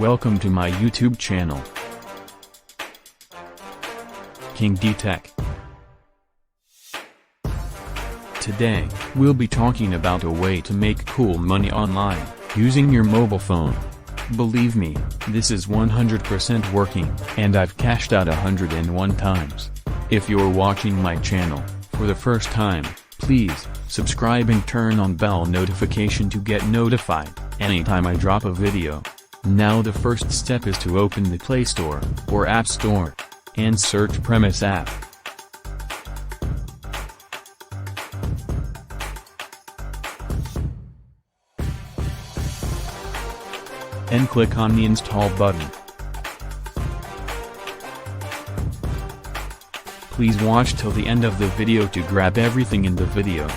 Welcome to my YouTube channel, King D Tech. Today, we'll be talking about a way to make cool money online, using your mobile phone. Believe me, this is 100% working, and I've cashed out 101 times. If you're watching my channel for the first time, please subscribe and turn on bell notification to get notified anytime I drop a video. Now the first step is to open the Play Store or App Store and search Premise app. And click on the Install button. Please watch till the end of the video to grab everything in the video.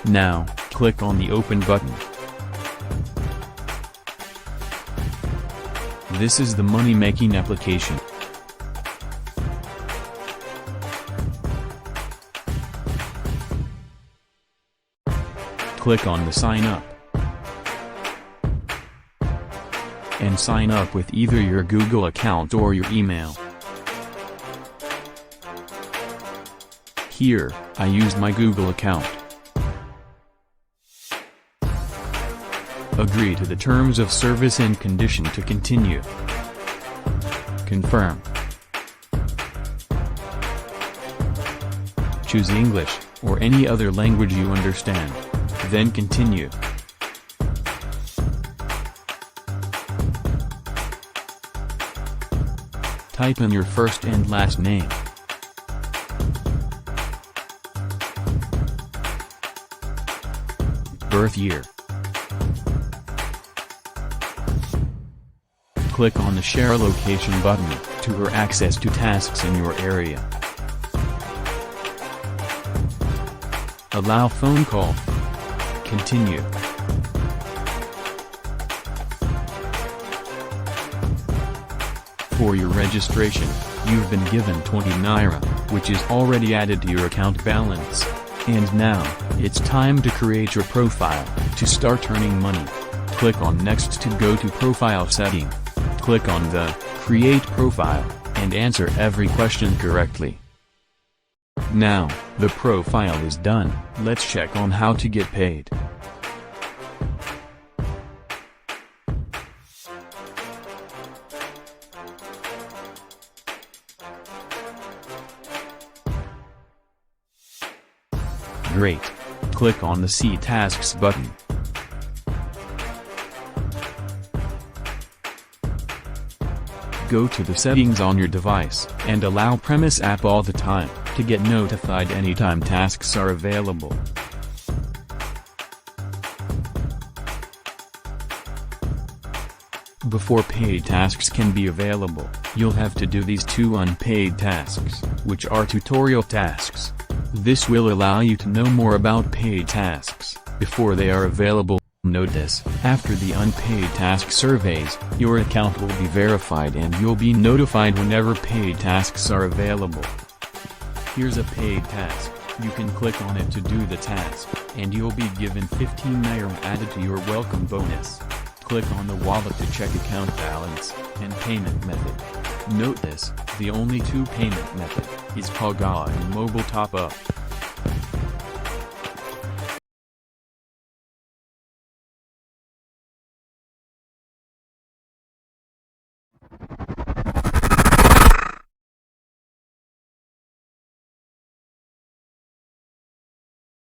Now, click on the Open button. This is the money-making application. Click on the Sign Up. And sign up with either your Google account or your email. Here, I used my Google account. Agree to the terms of service and condition to continue. Confirm. Choose English, or any other language you understand. Then continue. Type in your first and last name. Birth year. Click on the Share Location button to access to tasks in your area. Allow phone call. Continue. For your registration, you've been given 20 naira, which is already added to your account balance. And now, it's time to create your profile, to start earning money. Click on Next to go to Profile Setting. Click on the Create Profile, and answer every question correctly. Now, the profile is done, let's check on how to get paid. Great. Click on the See Tasks button. Go to the settings on your device, and allow Premise app all the time, to get notified anytime tasks are available. Before paid tasks can be available, you'll have to do these two unpaid tasks, which are tutorial tasks. This will allow you to know more about paid tasks, before they are available. Notice, after the unpaid task surveys, your account will be verified and you'll be notified whenever paid tasks are available. Here's a paid task, you can click on it to do the task, and you'll be given 15 naira added to your welcome bonus. Click on the wallet to check account balance, and payment method. Note this, the only two payment method is Paga and mobile top-up.